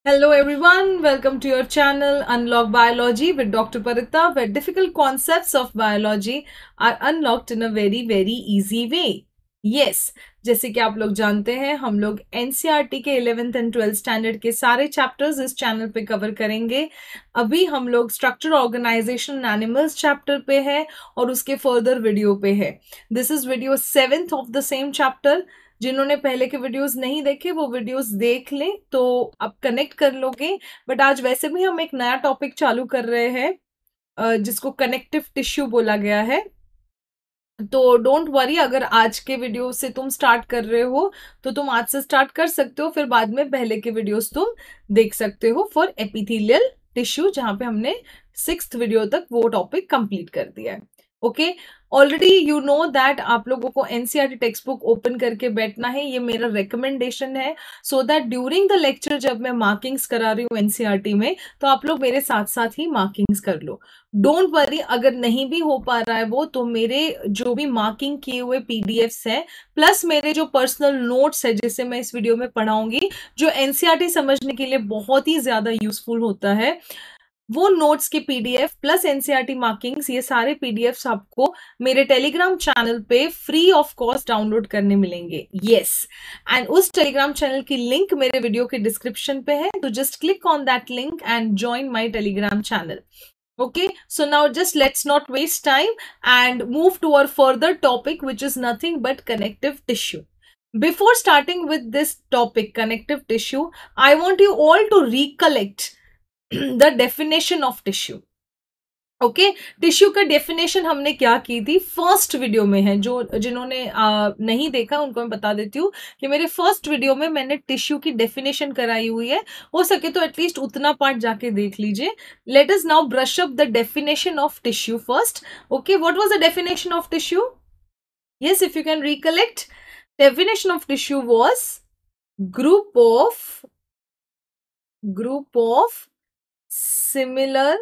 Hello everyone, welcome to your channel Unlock Biology with Dr. Parita, where difficult concepts of biology are unlocked in a very easy way. Yes, जैसे कि आप लोग जानते हैं हम लोग एनसीईआरटी के 11th एंड 12th स्टैंडर्ड के सारे चैप्टर्स इस चैनल पे कवर करेंगे। अभी हम लोग structure organisation and animals chapter पे है और उसके फर्दर वीडियो पे है। This is video 7th of the same chapter. जिन्होंने पहले के वीडियोस नहीं देखे वो वीडियोस देख लें तो आप कनेक्ट कर लोगे। बट आज वैसे भी हम एक नया टॉपिक चालू कर रहे हैं जिसको कनेक्टिव टिश्यू बोला गया है। तो डोंट वरी, अगर आज के वीडियो से तुम स्टार्ट कर रहे हो तो तुम आज से स्टार्ट कर सकते हो, फिर बाद में पहले के वीडियोस तुम देख सकते हो फॉर एपिथेलियल टिश्यू, जहां पे हमने 6th वीडियो तक वो टॉपिक कंप्लीट कर दिया है। Okay, already you know that आप लोगों को एनसीईआरटी टेक्स्ट बुक ओपन करके बैठना है, ये मेरा रिकमेंडेशन है, so that during the lecture जब मैं मार्किंग्स करा रही हूँ एनसीईआरटी में तो आप लोग मेरे साथ साथ ही मार्किंग्स कर लो। डोंट वरी, अगर नहीं भी हो पा रहा है वो तो मेरे जो भी मार्किंग किए हुए पीडीएफ्स है प्लस मेरे जो पर्सनल नोट्स है जिसे मैं इस वीडियो में पढ़ाऊंगी, जो एनसीईआरटी समझने के लिए बहुत ही ज्यादा यूजफुल होता है, वो नोट्स के पीडीएफ प्लस एनसीईआरटी मार्किंग्स, ये सारे पीडीएफ्स आपको मेरे टेलीग्राम चैनल पे फ्री ऑफ कॉस्ट डाउनलोड करने मिलेंगे। यस, एंड उस टेलीग्राम चैनल की लिंक मेरे वीडियो के डिस्क्रिप्शन पे है, तो just click on that link and join my Telegram channel. Okay, so now just let's not waste time and move to our further topic, which is nothing but connective tissue. Before starting with this topic, connective tissue, I want you all to recollect the definition of tissue. Okay, tissue का definition हमने क्या की थी first video में है। जो जिन्होंने नहीं देखा उनको मैं बता देती हूँ कि मेरे फर्स्ट वीडियो में मैंने टिश्यू की डेफिनेशन कराई हुई है, हो सके तो एटलीस्ट उतना पार्ट जाके देख लीजिए। Let us now brush up the definition of tissue first. Okay, what was the definition of tissue? yes, if you can recollect, definition of tissue was group of similar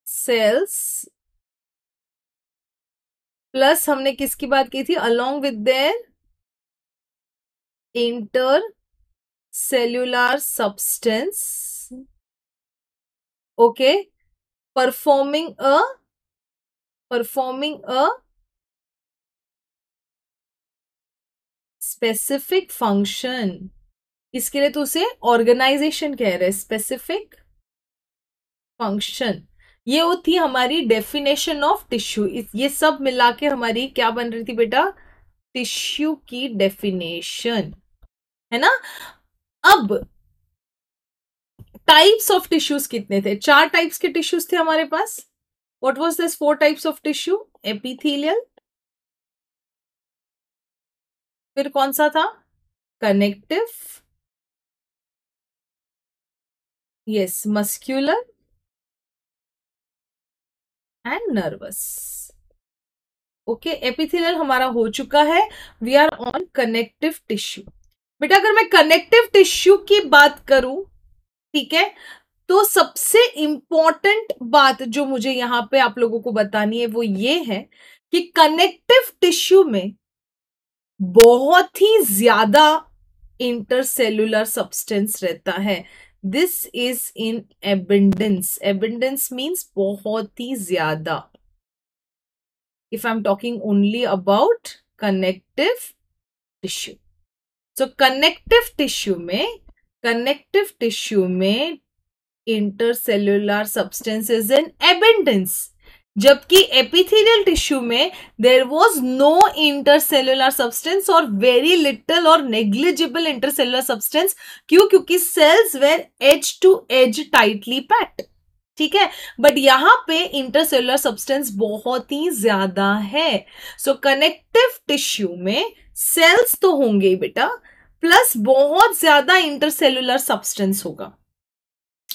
cells plus हमने किसकी बात की थी, along with their inter cellular substance, okay, performing a specific function. इसके लिए तो उसे organisation कह रहे हैं, स्पेसिफिक फंक्शन। ये वो थी हमारी डेफिनेशन ऑफ टिश्यू। ये सब मिला के हमारी क्या बन रही थी बेटा, टिश्यू की डेफिनेशन, है ना। अब टाइप्स ऑफ टिश्यूज कितने थे? 4 टाइप्स के टिश्यूज थे हमारे पास। What was this 4 types of tissue? Epithelial, फिर कौन सा था, connective, yes, muscular and nervous. Okay, epithelial हमारा हो चुका है, we are on connective tissue. बेटा अगर मैं कनेक्टिव टिश्यू की बात करूं, ठीक है, तो सबसे इंपॉर्टेंट बात जो मुझे यहां पे आप लोगों को बतानी है वो ये है कि कनेक्टिव टिश्यू में बहुत ही ज्यादा इंटरसेल्युलर सब्सटेंस रहता है। This is in abundance. Abundance means बहुत ही ज्यादा। If I am talking only about connective tissue, so connective tissue में intercellular substance is in abundance, जबकि एपिथेलियल टिश्यू में there was no intercellular substance और very little और negligible intercellular substance. क्यों? क्योंकि cells were edge to edge tightly packed, ठीक है। But यहां पे इंटरसेल्युलर सब्सटेंस बहुत ही ज्यादा है। सो कनेक्टिव टिश्यू में सेल्स तो होंगे बेटा, प्लस बहुत ज्यादा इंटरसेल्युलर सब्सटेंस होगा।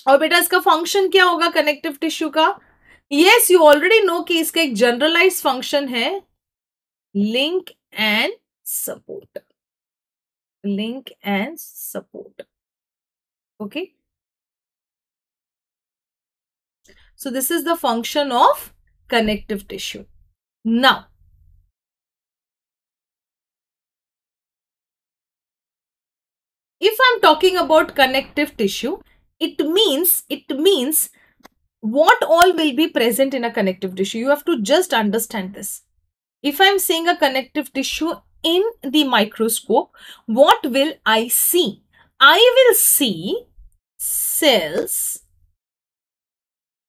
और बेटा इसका फंक्शन क्या होगा कनेक्टिव टिश्यू का? यस, यू ऑलरेडी नो कि इसका एक जनरलाइज फंक्शन है, link and support. Link and support, okay. So this is the function of connective tissue. Now, If I'm talking about connective tissue, it means what all will be present in a connective tissue. You have to just understand this. If I'm seeing a connective tissue in the microscope, what will I see? I will see cells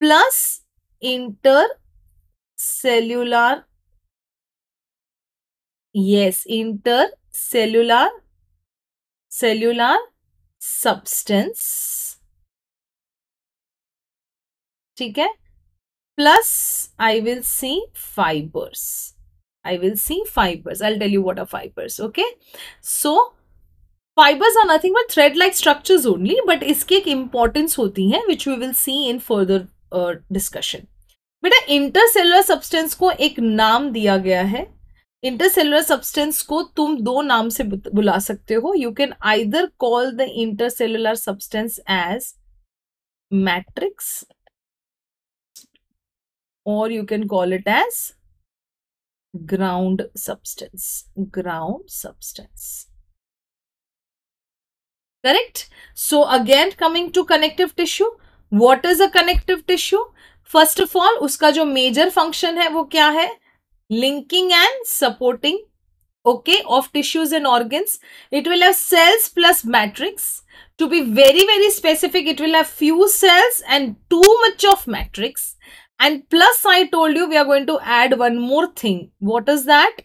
plus intercellular, yes, intercellular cellular substance, ठीक है, plus I will see fibers. I will see fibers. I'll tell you what are fibers. Okay, so fibers are nothing but thread like structures only, but इसकी एक importance होती है which we will see in further discussion. बेटा intercellular substance को एक नाम दिया गया है. इंटरसेलुलर सब्सटेंस को तुम दो नाम से बुला सकते हो. You can either call the intercellular substance as matrix or you can call it as ground substance. Correct? So again, coming to connective tissue, what is a connective tissue? First of all, उसका जो major function है वो क्या है? Linking and supporting, okay, of tissues and organs. It will have cells plus matrix. To be very, very specific, it will have few cells and too much of matrix. And plus, I told you we are going to add one more thing. What is that?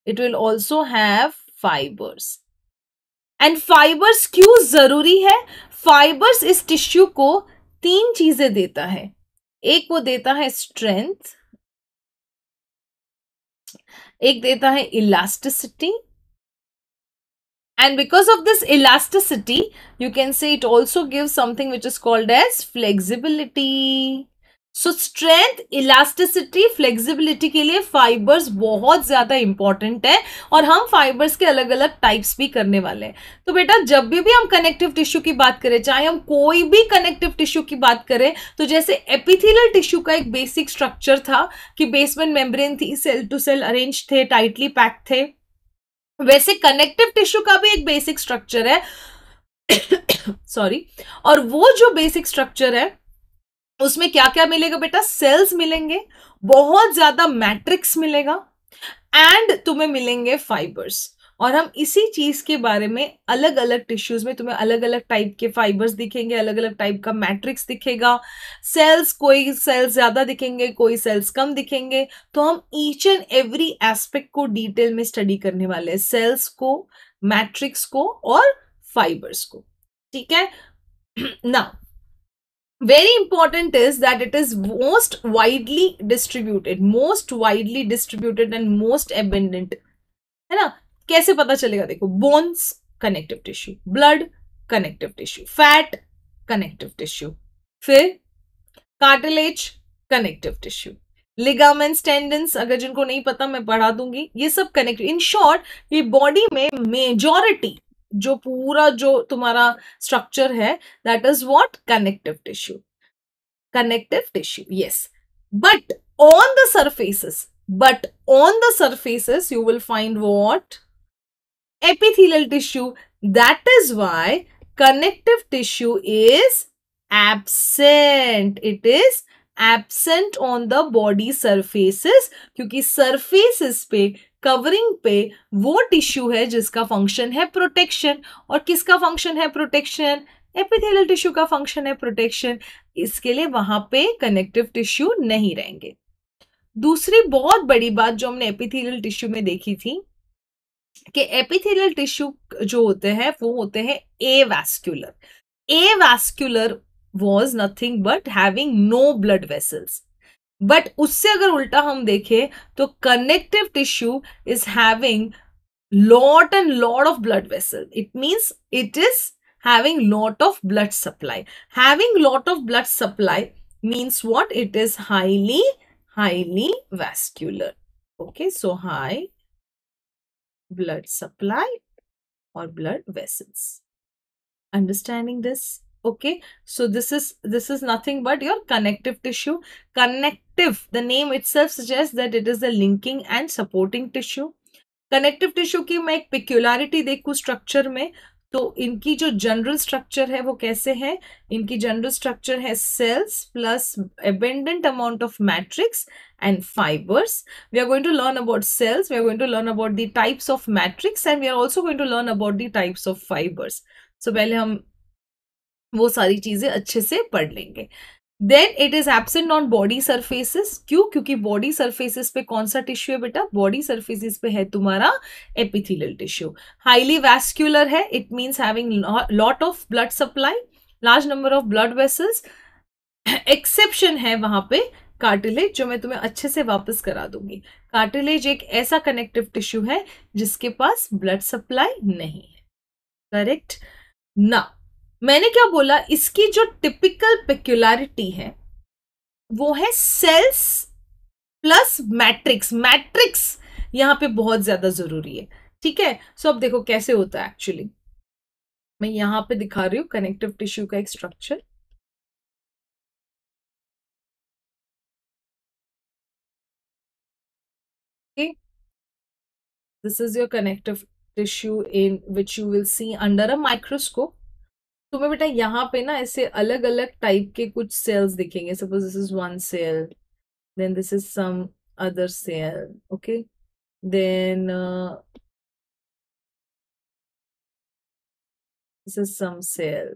It will also have fibers. And fibers क्यों जरूरी है? Fibers इस tissue को तीन चीजें देता है. एक वो देता है strength, एक देता है elasticity, and because of this elasticity, you can say it also gives something which is called as flexibility. So strength, elasticity, flexibility के लिए फाइबर्स बहुत ज्यादा इंपॉर्टेंट है और हम फाइबर्स के अलग अलग टाइप्स भी करने वाले हैं. तो बेटा जब भी हम कनेक्टिव टिश्यू की बात करें, चाहे हम कोई भी कनेक्टिव टिश्यू की बात करें, तो जैसे एपिथेलियल टिश्यू का एक बेसिक स्ट्रक्चर था कि बेसमेंट मेम्ब्रेन थी, सेल टू सेल अरेंज थे, टाइटली पैक्ड थे, वैसे कनेक्टिव टिश्यू का भी एक बेसिक स्ट्रक्चर है. सॉरी. और वो जो बेसिक स्ट्रक्चर है उसमें क्या क्या मिलेगा बेटा? सेल्स मिलेंगे, बहुत ज्यादा मैट्रिक्स मिलेगा एंड तुम्हें मिलेंगे फाइबर्स. और हम इसी चीज के बारे में अलग अलग टिश्यूज में तुम्हें अलग अलग टाइप के फाइबर्स दिखेंगे, अलग अलग टाइप का मैट्रिक्स दिखेगा, सेल्स, कोई सेल्स ज्यादा दिखेंगे, कोई सेल्स कम दिखेंगे. तो हम ईच एंड एवरी एस्पेक्ट को डिटेल में स्टडी करने वाले हैं, सेल्स को, मैट्रिक्स को और फाइबर्स को. ठीक है. Now very important is that it is most widely distributed and most abundant, है ना. कैसे पता चलेगा? देखो, bones connective tissue, blood connective tissue, fat connective tissue, फिर cartilage connective tissue, ligaments, tendons, अगर जिनको नहीं पता मैं पढ़ा दूंगी, ये सब कनेक्टिव. इन शॉर्ट, ये बॉडी में मेजॉरिटी जो पूरा जो तुम्हारा स्ट्रक्चर है, that is what? Connective tissue. yes, but on the surfaces you will find what? Epithelial tissue. That is why connective tissue is absent. It is absent on the body surfaces, क्योंकि surfaces पे, covering पे वो tissue है जिसका function है protection. और किसका function है प्रोटेक्शन? एपिथेलियल टिश्यू का फंक्शन है प्रोटेक्शन. इसके लिए वहां पे कनेक्टिव टिश्यू नहीं रहेंगे. दूसरी बहुत बड़ी बात जो हमने एपिथेलियल टिश्यू में देखी थी कि एपिथेलियल टिश्यू जो होते हैं वो होते हैं avascular. Avascular was nothing but having no blood vessels. But उससे अगर उल्टा हम देखें तो connective tissue is having lot and lot of blood vessel. It means it is having lot of blood supply. Having lot of blood supply means what? It is highly vascular. Okay, so high blood supply or blood vessels. Understanding this? Okay, so this is nothing but your connective tissue. Connective, the name itself suggests that it is the linking and supporting tissue. Connective tissue की मैं एक peculiarity देखूं structure में, तो इनकी जो general structure है वो कैसे है? इनकी जनरल स्ट्रक्चर है cells plus abundant amount of matrix and fibers. We are going to learn about cells, we are going to learn about the types of matrix, and we are also going to learn about the types of fibers. So पहले हम वो सारी चीजें अच्छे से पढ़ लेंगे. Then it is absent on body surfaces. क्यों? क्योंकि बॉडी सरफेसेस पे कौन सा टिश्यू है बेटा? बॉडी सरफेसेस पे है तुम्हारा एपिथेलियल टिश्यू. हाईली वैस्कुलर है, it means having lot of blood supply, large number of blood vessels. Exception है वहां पे कार्टिलेज, जो मैं तुम्हें अच्छे से वापस करा दूंगी. कार्टिलेज एक ऐसा कनेक्टिव टिश्यू है जिसके पास ब्लड सप्लाई नहीं है. करेक्ट ना? मैंने क्या बोला? इसकी जो टिपिकल पेक्युलरिटी है वो है सेल्स प्लस मैट्रिक्स. मैट्रिक्स यहां पे बहुत ज्यादा जरूरी है. ठीक है, सो अब देखो कैसे होता है एक्चुअली. मैं यहां पे दिखा रही हूं कनेक्टिव टिश्यू का एक structure. This is your connective tissue in which you will C under a microscope. तुम्हें बेटा यहाँ पे ना ऐसे अलग अलग टाइप के कुछ सेल्स दिखेंगे. Suppose this is one cell, then this is some other cell. Okay, then this is some cell.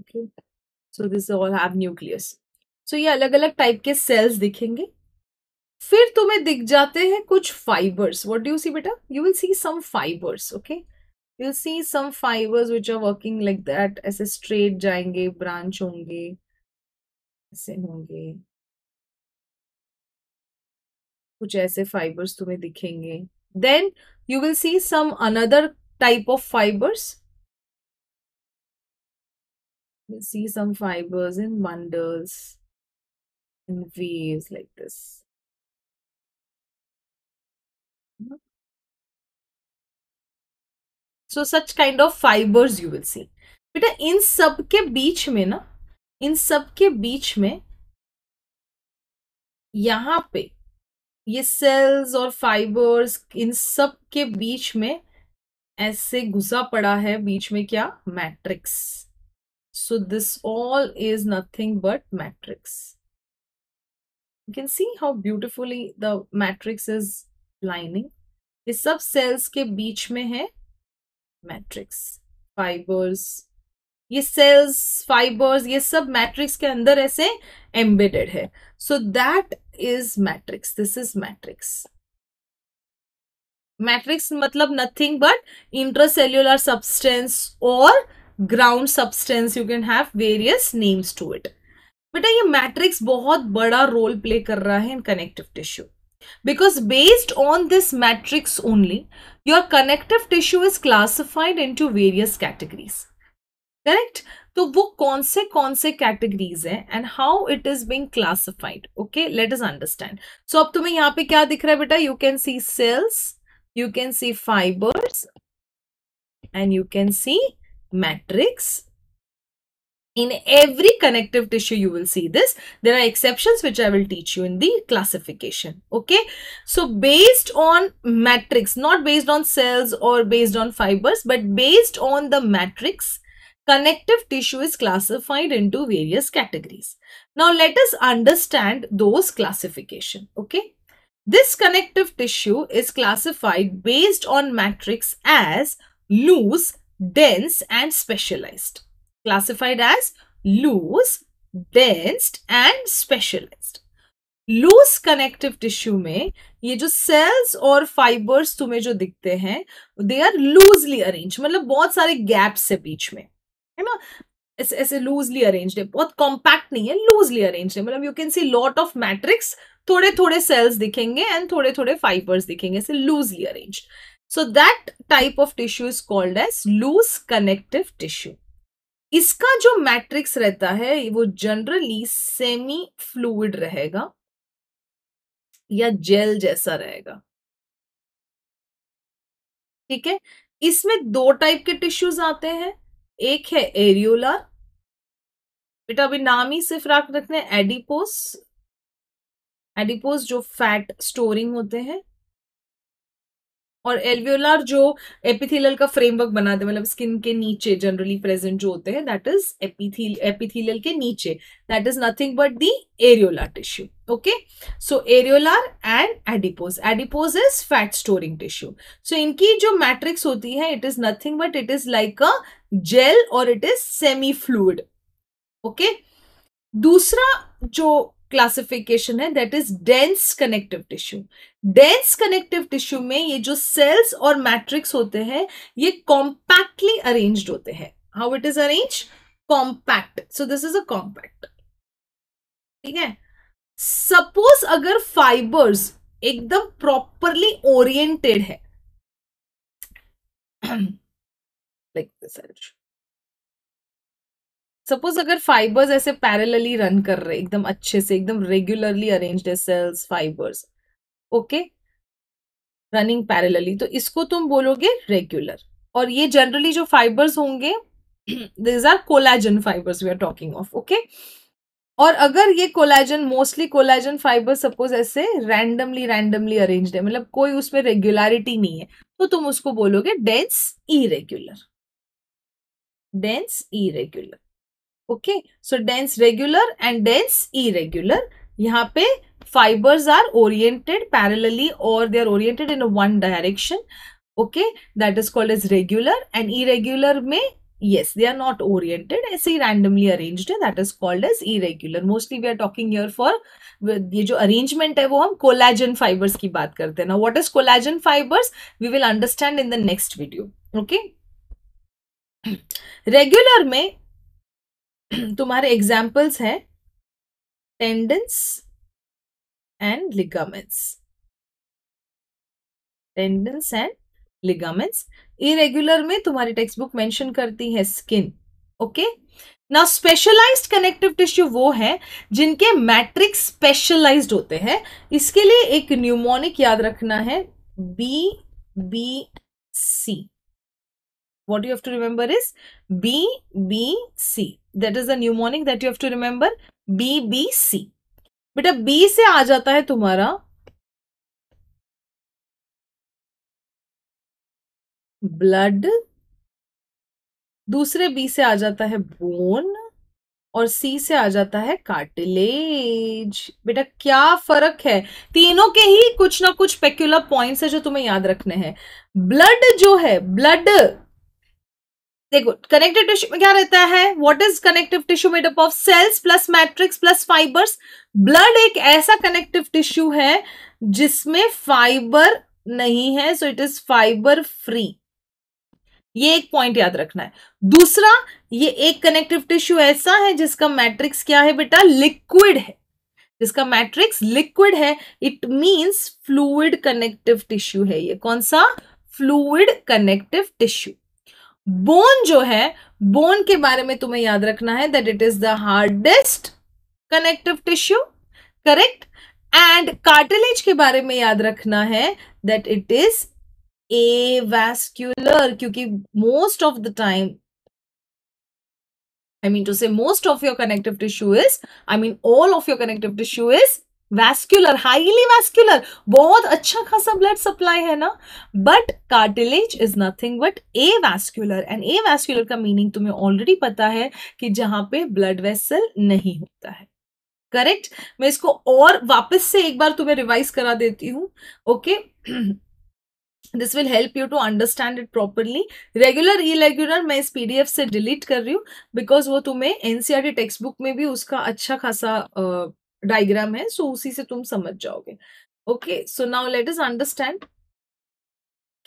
Okay, so this all have nucleus. So ये अलग अलग टाइप के सेल्स दिखेंगे. फिर तुम्हें दिख जाते हैं कुछ fibres. What do you see बेटा? You will see some fibres. Okay, you will see some fibres which are working like that. ऐसे स्ट्रेट जाएंगे, ब्रांच होंगे, ऐसे होंगे. कुछ ऐसे फाइबर्स तुम्हें दिखेंगे. Then you will see some another type of fibres. You see some fibers in bundles, in waves like this. So such kind of fibers you will see. बेटा इन सब के बीच में ना, इन सब के बीच में यहां पे ये सेल्स और फाइबर्स, इन सब के बीच में ऐसे घुसा पड़ा है बीच में क्या? Matrix. So this all is nothing but matrix. You can see how beautifully the matrix is lining. ये सब सेल्स के बीच में है मैट्रिक्स. फाइबर्स, ये सेल्स, फाइबर्स, ये सब मैट्रिक्स के अंदर ऐसे एम्बेडेड है. So that is matrix. This is matrix. Matrix मतलब नथिंग बट इंट्रासेल्युलर सब्सटेंस और ground substance. You can have various names to it. बेटा ये मैट्रिक्स बहुत बड़ा रोल प्ले कर रहा है in connective tissue. Because based on this matrix only, your connective tissue is classified into various categories. Correct? तो वो कौन से categories हैं and how it is being classified. Okay, let us understand. So अब तुम्हें यहाँ पे क्या दिख रहा है बेटा? You can see cells, you can see fibers, and you can see matrix. In every connective tissue, you will see this. There are exceptions which I will teach you in the classification. Okay. So based on matrix, not based on cells or based on fibers, but based on the matrix, connective tissue is classified into various categories. Now let us understand those classification. Okay. This connective tissue is classified based on matrix as loose, dense, and specialized. Classified as loose, dense and specialized. Loose connective tissue में ये जो sales और fibres तुम्हें जो दिखते हैं, they are loosely arrange. मतलब बहुत सारे गैप्स है बीच में, है ना? ऐसे ऐसे लूजली अरेंज्ड है, बहुत कॉम्पैक्ट नहीं है, लूजली अरेंज्ड है. मतलब you can see lot of matrix, थोड़े थोड़े सेल्स दिखेंगे एंड थोड़े थोड़े फाइबर्स दिखेंगे, ऐसे loosely arranged. So that type of tissue is called as loose connective tissue. इसका जो मैट्रिक्स रहता है वो जनरली सेमी फ्लूइड रहेगा या जेल जैसा रहेगा. ठीक है, इसमें दो टाइप के टिश्यूज आते हैं. एक है एरियोलर. बेटा अभी नाम ही सिर्फ रखते हैं एडिपोस. एडिपोस जो फैट स्टोरिंग होते हैं. और एल्वियोलार जो एपिथेलियल का फ्रेमवर्क बनाते हैं, मतलब स्किन के नीचे जनरली प्रेजेंट जो होते हैं, दैट इज एपिथेलियल के नीचे, that is nothing but the areolar tissue. Okay, so areolar and adipose. Adipose is fat storing tissue. So इनकी जो मैट्रिक्स होती है, it is nothing but it is like a gel और it is semi fluid. Okay, दूसरा जो classification है that is dense connective tissue. Dense connective tissue में ये जो सेल्स और मैट्रिक्स होते हैं ये कॉम्पैक्टली अरेंज्ड होते हैं. How it is arrange? Compact. So this is a compact. ठीक है. सपोज अगर फाइबर्स एकदम प्रॉपरली ओरिएंटेड है, लाइक दिस, सपोज अगर फाइबर्स ऐसे पैरेलली रन कर रहे एकदम अच्छे से, एकदम रेगुलरली अरेंज्ड है cells fibres, okay, running parallelly, तो इसको तुम बोलोगे रेगुलर. और ये जनरली जो फाइबर्स होंगे this are collagen fibres we are talking of. Okay, और अगर ये collagen, mostly collagen fibre suppose ऐसे रैंडमली अरेंज्ड है, मतलब कोई उसमें रेगुलरिटी नहीं है, तो तुम उसको बोलोगे dense irregular. Dense irregular. Okay, so dense regular and dense irregular. यहाँ पे fibers are oriented parallelly or they are oriented in one direction. Okay, that is called as regular. And irregular में yes, they are not oriented, ऐसे ही randomly arranged है, that is called as irregular. Mostly we are talking here for ये जो arrangement है वो हम collagen fibers की बात करते हैं. Now what is collagen fibers? We will understand in the next video. Okay, regular में तुम्हारे एग्जाम्पल्स हैं tendons and ligaments. Tendons and ligaments. Irregular में तुम्हारी टेक्स्ट बुक मेंशन करती है skin. Okay, now specialised connective tissue वो है जिनके मैट्रिक्स स्पेशलाइज्ड होते हैं. इसके लिए एक न्यूमोनिक याद रखना है, BBC. What you have to remember is BBC. That is the mnemonic that you have to remember, BBC. बेटा B से आ जाता है तुम्हारा ब्लड, दूसरे B से आ जाता है बोन, और C से आ जाता है कार्टिलेज. बेटा क्या फर्क है? तीनों के ही कुछ ना कुछ पेक्युलर पॉइंट्स है जो तुम्हें याद रखने हैं. ब्लड जो है, ब्लड देखो कनेक्टिव टिश्यू में क्या रहता है, what is connective tissue made up of cells plus matrix plus fibres. Blood एक ऐसा कनेक्टिव टिश्यू है जिसमें फाइबर नहीं है, so it is fibre free. ये एक पॉइंट याद रखना है. दूसरा, ये एक कनेक्टिव टिश्यू ऐसा है जिसका मैट्रिक्स क्या है बेटा, लिक्विड है. जिसका मैट्रिक्स लिक्विड है, it means fluid connective tissue है. ये कौन सा? Fluid connective tissue. बोन जो है, बोन के बारे में तुम्हें याद रखना है that it is the hardest connective tissue. Correct. And cartilage के बारे में याद रखना है दैट इट इज एवास्क्युलर, क्योंकि most of the time, I mean to say most of your connective tissue is, I mean all of your connective tissue is vascular, highly vascular. बहुत अच्छा खासा ब्लड सप्लाई है ना. But cartilage is nothing but avascular. And avascular का meaning तुम्हें already पता है कि जहां पे ब्लड वेसल नहीं होता है. करेक्ट. मैं इसको और वापस से एक बार तुम्हें रिवाइज करा देती हूं. Okay, this will help you to understand it properly. Regular irregular मैं इस पीडीएफ से डिलीट कर रही हूँ बिकॉज वो तुम्हें एनसीईआरटी टेक्स्ट बुक में भी उसका अच्छा खासा डायग्राम है, सो उसी से तुम समझ जाओगे. Okay, so now let us understand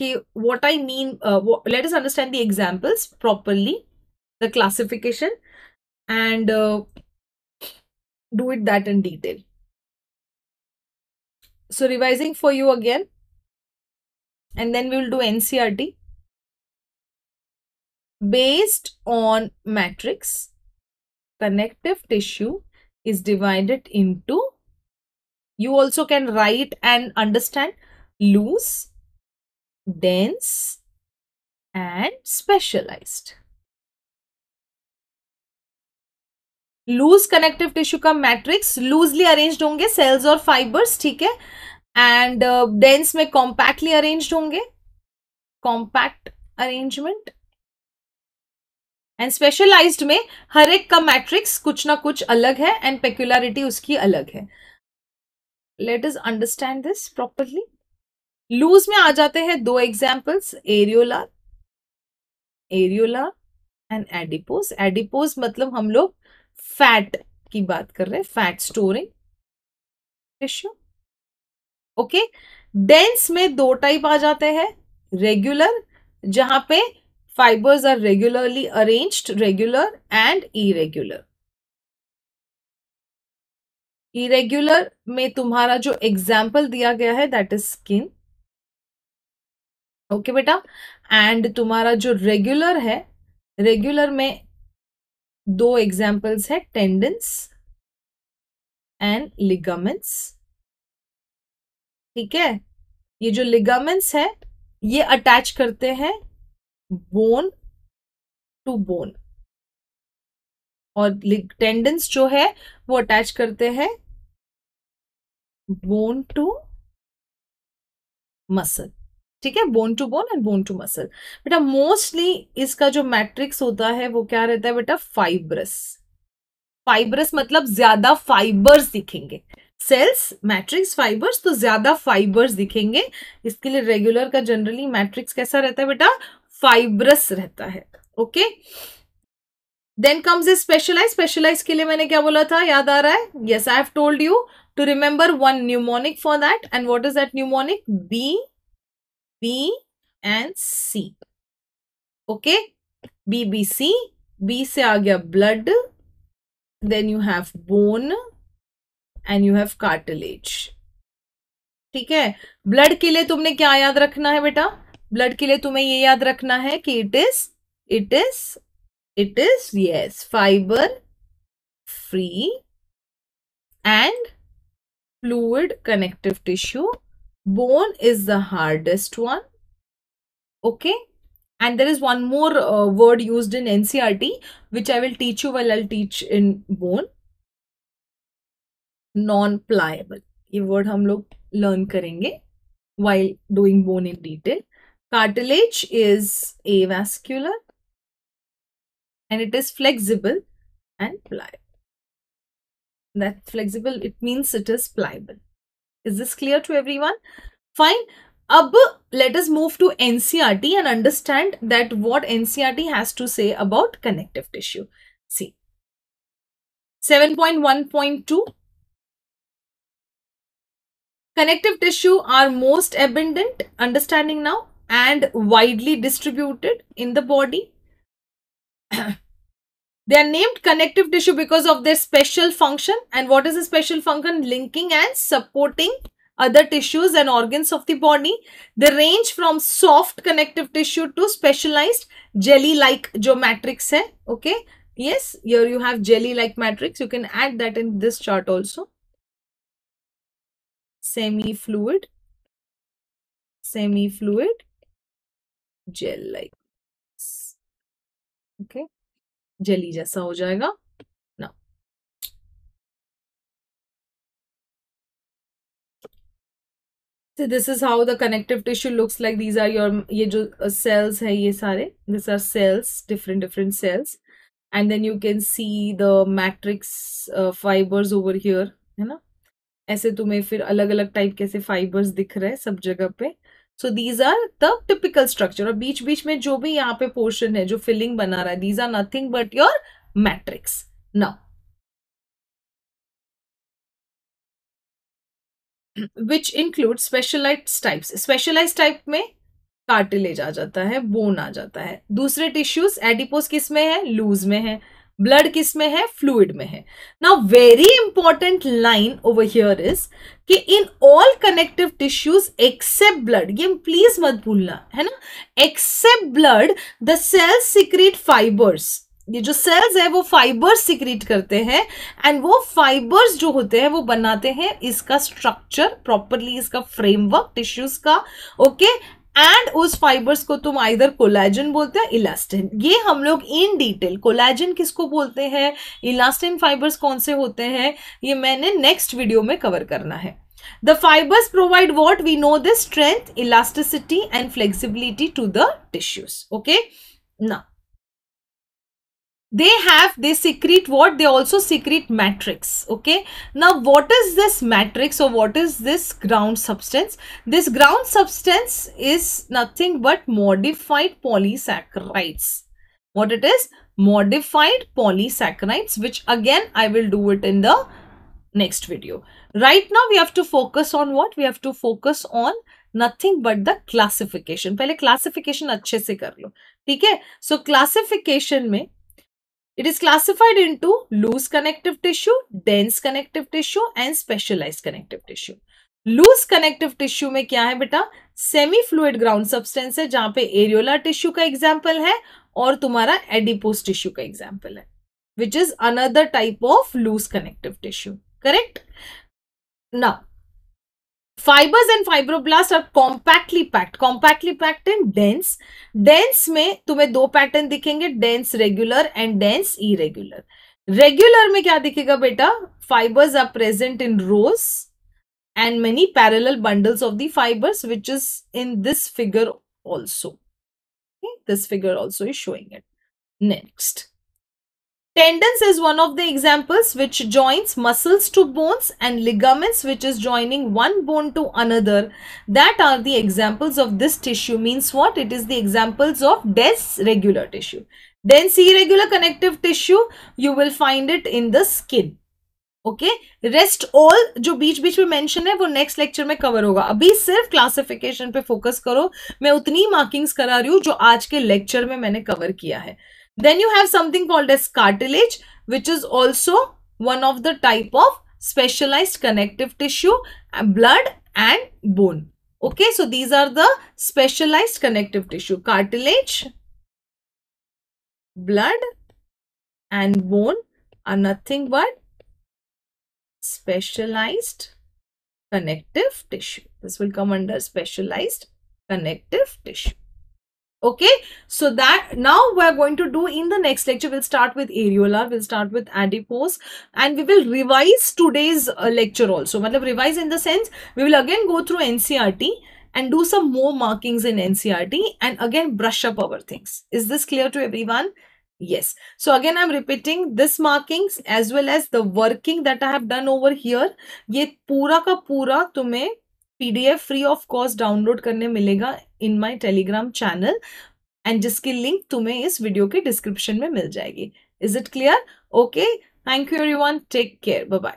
कि what I mean, let us understand the examples properly, the classification, and do it that in detail. So revising for you again, and then we will do NCERT. Based on matrix, connective tissue is divided into, you also can write and understand, loose, dense and specialized. Loose connective tissue का matrix loosely arranged होंगे cells और fibres, ठीक है. And dense में compactly arranged होंगे. Compact arrangement. And specialised में हर एक का मैट्रिक्स कुछ ना कुछ अलग है एंड पेक्युलरिटी उसकी अलग है। Let us understand this properly. Loose में आ जाते हैं दो examples, areolar, areolar and adipose. Adipose मतलब हम लोग फैट की बात कर रहे हैं, fat storing tissue. Okay, dense में दो टाइप आ जाते हैं, रेगुलर जहां पे fibres are regularly arranged, regular and irregular. Irregular में तुम्हारा जो एग्जाम्पल दिया गया है दैट इज स्किन। ओके बेटा, एंड तुम्हारा जो रेगुलर है, रेगुलर में दो एग्जाम्पल्स है, टेंडन्स एंड लिगामेंट्स। ठीक है, ये जो लिगामेंट्स है ये अटैच करते हैं बोन टू बोन, और टेंडन्स जो है वो अटैच करते हैं बोन टू मसल। ठीक है, bone to bone and bone to muscle. बेटा मोस्टली इसका जो मैट्रिक्स होता है वो क्या रहता है बेटा, फाइब्रस। फाइब्रस मतलब ज्यादा फाइबर्स दिखेंगे, सेल्स मैट्रिक्स फाइबर्स, तो ज्यादा फाइबर्स दिखेंगे। इसके लिए रेगुलर का जनरली मैट्रिक्स कैसा रहता है बेटा, फाइब्रस रहता है। ओके, देन कम्स ए स्पेशलाइज। स्पेशलाइज के लिए मैंने क्या बोला था, याद आ रहा है? Yes, I have told you to remember one mnemonic for that, and what is that mnemonic? B, B and C. Okay, B B C, B से आ गया blood, then you have bone and you have cartilage. ठीक है, blood के लिए तुमने क्या याद रखना है बेटा? ब्लड के लिए तुम्हें ये याद रखना है कि it is yes, fiber free and fluid connective tissue. Bone is the hardest one. Okay, and there is one more word used in NCERT which I will teach you while I'll teach in bone. Non-pliable, ये word हम लोग learn करेंगे while doing bone in detail. Cartilage is avascular and it is flexible and pliable. That flexible, it means it is pliable. Is this clear to everyone? Fine. Ab let us move to NCERT and understand that what NCERT has to say about connective tissue. See, 7.1.2, connective tissue are most abundant, understanding now, and widely distributed in the body. They are named connective tissue because of their special function. And what is the special function? Linking and supporting other tissues and organs of the body. They range from soft connective tissue to specialized jelly-like जो matrix है. Okay. Yes, here you have jelly-like matrix. You can add that in this chart also. Semi-fluid, gel-like. Okay. Jelly जैसा हो जाएगा ना। So this is how the connective tissue looks like. These are your, ये जो cells है ये सारे, these are cells, different cells, and then you can see the matrix fibers over here, है ना? ऐसे तुम्हें फिर अलग अलग टाइप के से फाइबर्स दिख रहे हैं सब जगह पे। So these are the typical structure, और बीच बीच में जो भी यहाँ पे पोर्शन है जो फिलिंग बना रहा है, these are nothing but your matrix. Now which include specialised types. Specialised type में कार्टिलेज आ जाता है, बोन आ जाता है। दूसरे टिश्यूज, एडिपोज किस में है? लूज में है। ब्लड किस में है? फ्लूइड में है। Now very important line over here is कि in all connective tissues except blood, ये प्लीज मत भूलना है ना, except blood the cells secrete fibres. ये जो सेल्स है वो फाइबर्स सिक्रीट करते हैं, एंड वो फाइबर्स जो होते हैं वो बनाते हैं इसका स्ट्रक्चर प्रॉपरली, इसका फ्रेमवर्क टिश्यूज का। ओके, एंड उस फाइबर्स को तुम आइदर कोलेजन बोलते हैं, इलास्टिन। ये हम लोग इन डिटेल, कोलेजन किसको बोलते हैं, इलास्टिन फाइबर्स कौन से होते हैं, ये मैंने नेक्स्ट वीडियो में कवर करना है। The fibers provide what? We know this: strength, elasticity, and flexibility to the tissues. Okay. Now, they secrete what? They also secrete matrix. Okay. Now, what is this matrix, or what is this ground substance? This ground substance is nothing but modified polysaccharides. What it is? Modified polysaccharides, which again I will do it in the next video. Right now we have to focus on what? We have to focus on nothing but the classification. पहले classification अच्छे से कर लो, ठीक है? So classification में it is classified into loose connective tissue, dense connective tissue and specialized connective tissue. Loose connective tissue में क्या है बेटा? सेमी फ्लूइड ग्राउंड सब्सटेंस है, जहां पे एरियोला टिश्यू का एग्जाम्पल है और तुम्हारा एडिपोस टिश्यू का एग्जाम्पल है, which is another type of loose connective tissue. Correct? Now, fibers and fibroblasts are compactly packed in dense. Dense में तुम्हें दो पैटर्न दिखेंगे, dense regular and dense irregular. Regular में क्या दिखेगा बेटा? Fibers are present in rows and many parallel bundles of the fibers, which is in this figure also. Okay? This figure also is showing it. Next. Tendons is one of the examples which joins muscles to bones, and ligaments which is joining one bone to another. That are the examples of this tissue. Means what? It is the examples of dense regular tissue. Dense irregular connective tissue, you will find it in the skin. Okay, rest all जो बीच बीच में mention है वो next lecture में cover होगा. अभी सिर्फ classification पे focus करो. मैं उतनी मार्किंग्स करा रही हूँ जो आज के लेक्चर में मैंने कवर किया है. Then you have something called as cartilage, which is also one of the type of specialized connective tissue, blood and bone. Okay, so these are the specialized connective tissue: cartilage, blood and bone are nothing but specialized connective tissue. This will come under specialized connective tissue. Okay, so that now we are going to do in the next lecture. We'll start with areola, we'll start with adipose, and we will revise today's lecture also. Matlab revise in the sense we will again go through NCERT and do some more markings in NCERT and again brush up our things. Is this clear to everyone? Yes. So again I'm repeating this markings as well as the working that I have done over here. ये पूरा का पूरा तुम्हें PDF free of cost download करने मिलेगा in my Telegram channel, and जिसकी link तुम्हें इस वीडियो के डिस्क्रिप्शन में मिल जाएगी. Is it clear? Okay, thank you everyone, take care, bye bye.